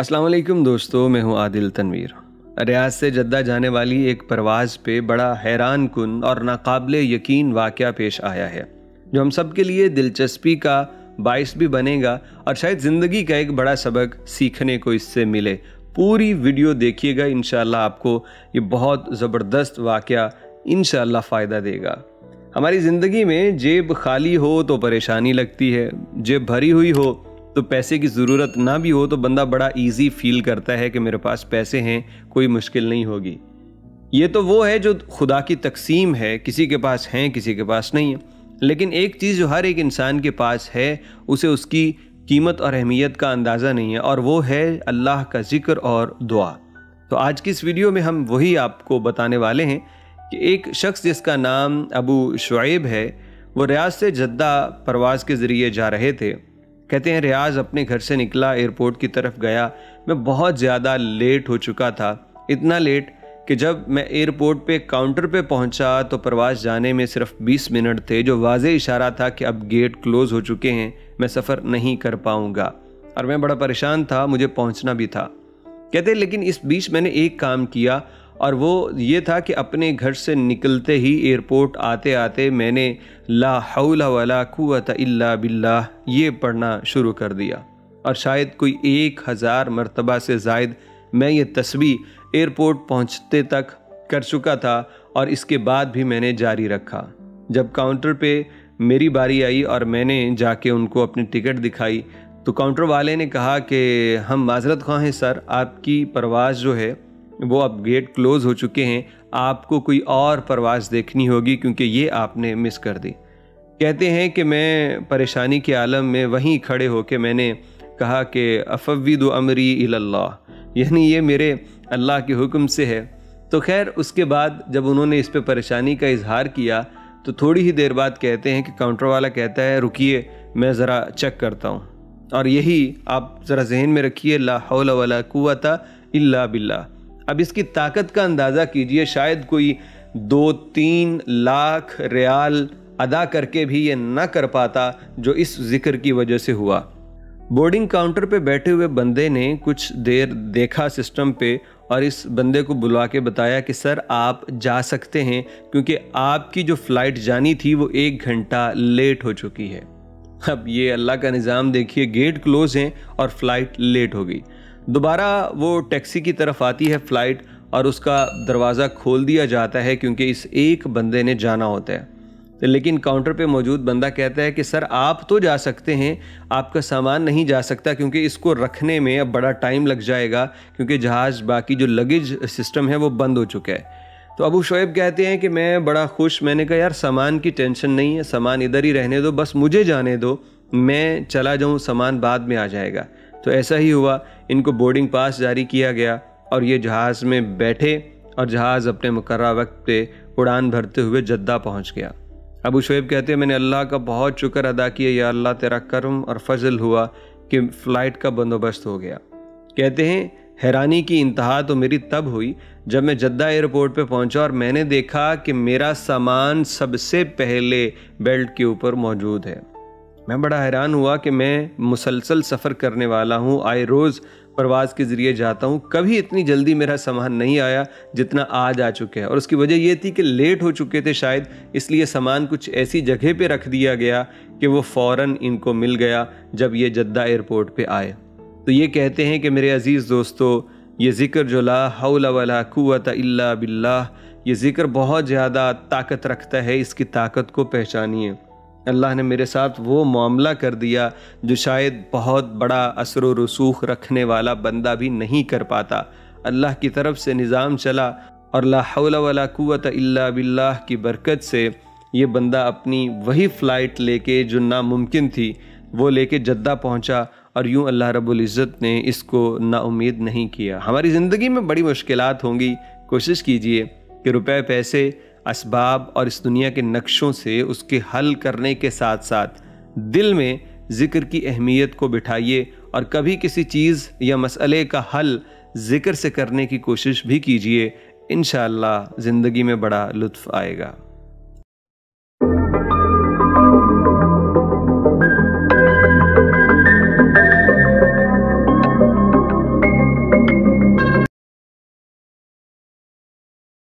अस्सलाम वालेकुम दोस्तों, मैं हूं आदिल तनवीर। रियाद से जद्दा जाने वाली एक परवाज़ पे बड़ा हैरान कुन और नाकाबिले यकीन वाक़या पेश आया है, जो हम सब के लिए दिलचस्पी का बाइस भी बनेगा और शायद ज़िंदगी का एक बड़ा सबक सीखने को इससे मिले। पूरी वीडियो देखिएगा, इंशाअल्लाह आपको ये बहुत ज़बरदस्त वाक़या इंशाअल्लाह फ़ायदा देगा। हमारी ज़िंदगी में जेब खाली हो तो परेशानी लगती है, जेब भरी हुई हो तो पैसे की ज़रूरत ना भी हो तो बंदा बड़ा इजी फील करता है कि मेरे पास पैसे हैं, कोई मुश्किल नहीं होगी। ये तो वो है जो खुदा की तकसीम है, किसी के पास हैं किसी के पास नहीं है। लेकिन एक चीज़ जो हर एक इंसान के पास है, उसे उसकी कीमत और अहमियत का अंदाज़ा नहीं है, और वो है अल्लाह का ज़िक्र और दुआ। तो आज की इस वीडियो में हम वही आपको बताने वाले हैं कि एक शख्स जिसका नाम अबू शुएब है, वो रियाद से जद्दा परवाज़ के ज़रिए जा रहे थे। कहते हैं रियाज अपने घर से निकला, एयरपोर्ट की तरफ गया। मैं बहुत ज़्यादा लेट हो चुका था, इतना लेट कि जब मैं एयरपोर्ट पे काउंटर पे पहुंचा तो परवाज़ जाने में सिर्फ 20 मिनट थे, जो वाज़े इशारा था कि अब गेट क्लोज़ हो चुके हैं, मैं सफ़र नहीं कर पाऊंगा। और मैं बड़ा परेशान था, मुझे पहुंचना भी था। कहते लेकिन इस बीच मैंने एक काम किया, और वो ये था कि अपने घर से निकलते ही एयरपोर्ट आते आते मैंने ला हौला वला कुव्वता इल्ला बिल्लाह ये पढ़ना शुरू कर दिया। और शायद कोई 1000 मरतबा से ज़ायद मैं ये तस्बीह एयरपोर्ट पहुंचते तक कर चुका था, और इसके बाद भी मैंने जारी रखा। जब काउंटर पे मेरी बारी आई और मैंने जाके उनको अपनी टिकट दिखाई तो काउंटर वाले ने कहा कि हम माजरत ख्वाह हैं सर, आपकी परवाज़ जो है वो अब गेट क्लोज़ हो चुके हैं, आपको कोई और परवाज़ देखनी होगी क्योंकि ये आपने मिस कर दी। कहते हैं कि मैं परेशानी के आलम में वहीं खड़े होकर मैंने कहा कि अफ़व्विदु अमरी इल्लल्लाह, यानी ये मेरे अल्लाह के हुक्म से है। तो खैर उसके बाद जब उन्होंने इस पे परेशानी का इजहार किया तो थोड़ी ही देर बाद कहते हैं कि काउंटर वाला कहता है रुकिए मैं ज़रा चेक करता हूँ। और यही आप ज़रा जहन में रखिए, ला हौला वला कुव्वता इल्ला बिल्लाह। अब इसकी ताकत का अंदाज़ा कीजिए, शायद कोई 2-3 लाख रियाल अदा करके भी ये ना कर पाता जो इस जिक्र की वजह से हुआ। बोर्डिंग काउंटर पे बैठे हुए बंदे ने कुछ देर देखा सिस्टम पे, और इस बंदे को बुला के बताया कि सर आप जा सकते हैं क्योंकि आपकी जो फ़्लाइट जानी थी वो 1 घंटा लेट हो चुकी है। अब ये अल्लाह का निज़ाम देखिए, गेट क्लोज़ हैं और फ़्लाइट लेट हो गई। दोबारा वो टैक्सी की तरफ आती है फ़्लाइट, और उसका दरवाज़ा खोल दिया जाता है क्योंकि इस एक बंदे ने जाना होता है। लेकिन काउंटर पे मौजूद बंदा कहता है कि सर आप तो जा सकते हैं, आपका सामान नहीं जा सकता क्योंकि इसको रखने में अब बड़ा टाइम लग जाएगा, क्योंकि जहाज़ बाकी जो लगेज सिस्टम है वो बंद हो चुका है। तो अबू शुएब कहते हैं कि मैं बड़ा खुश, मैंने कहा यार सामान की टेंशन नहीं है, सामान इधर ही रहने दो, बस मुझे जाने दो, मैं चला जाऊँ, सामान बाद में आ जाएगा। तो ऐसा ही हुआ, इनको बोर्डिंग पास जारी किया गया और ये जहाज़ में बैठे और जहाज़ अपने मुकर्रर वक्त पे उड़ान भरते हुए जद्दा पहुंच गया। अबू शुएब कहते हैं मैंने अल्लाह का बहुत शुक्र अदा किया, या अल्लाह तेरा करम और फजल हुआ कि फ़्लाइट का बंदोबस्त हो गया। कहते हैं हैरानी की इंतहा तो मेरी तब हुई जब मैं जद्दा एयरपोर्ट पे पहुंचा और मैंने देखा कि मेरा सामान सबसे पहले बेल्ट के ऊपर मौजूद है। मैं बड़ा हैरान हुआ कि मैं मुसलसल सफ़र करने वाला हूँ, आए रोज़ परवाज़ के ज़रिए जाता हूँ, कभी इतनी जल्दी मेरा सामान नहीं आया जितना आज आ चुका है। और उसकी वजह ये थी कि लेट हो चुके थे शायद, इसलिए सामान कुछ ऐसी जगह पे रख दिया गया कि वो फ़ौरन इनको मिल गया जब ये जद्दा एयरपोर्ट पे आए। तो ये कहते हैं कि मेरे अज़ीज़ दोस्तों, ये ज़िक्र जो ला हौला वला कुव्वता इल्ला बिल्लाह, ये ज़िक्र बहुत ज़्यादा ताकत रखता है, इसकी ताकत को पहचानिए। अल्लाह ने मेरे साथ वो मामला कर दिया जो शायद बहुत बड़ा असर व रसूख रखने वाला बंदा भी नहीं कर पाता। अल्लाह की तरफ से निज़ाम चला और ला हौला वला कुव्वता इल्ला बिल्लाह की बरकत से ये बंदा अपनी वही फ़्लाइट लेके जो नामुमकिन थी वो लेके जद्दा पहुंचा, और यूं अल्लाह रब्बुल इज़्ज़त ने इसको नाउम्मीद नहीं किया। हमारी ज़िंदगी में बड़ी मुश्किलात होंगी, कोशिश कीजिए कि रुपए पैसे असबाब और इस दुनिया के नक्शों से उसके हल करने के साथ साथ दिल में ज़िक्र की अहमियत को बिठाइए, और कभी किसी चीज़ या मसले का हल ज़िक्र से करने की कोशिश भी कीजिए। इंशाअल्लाह ज़िंदगी में बड़ा लुत्फ़ आएगा।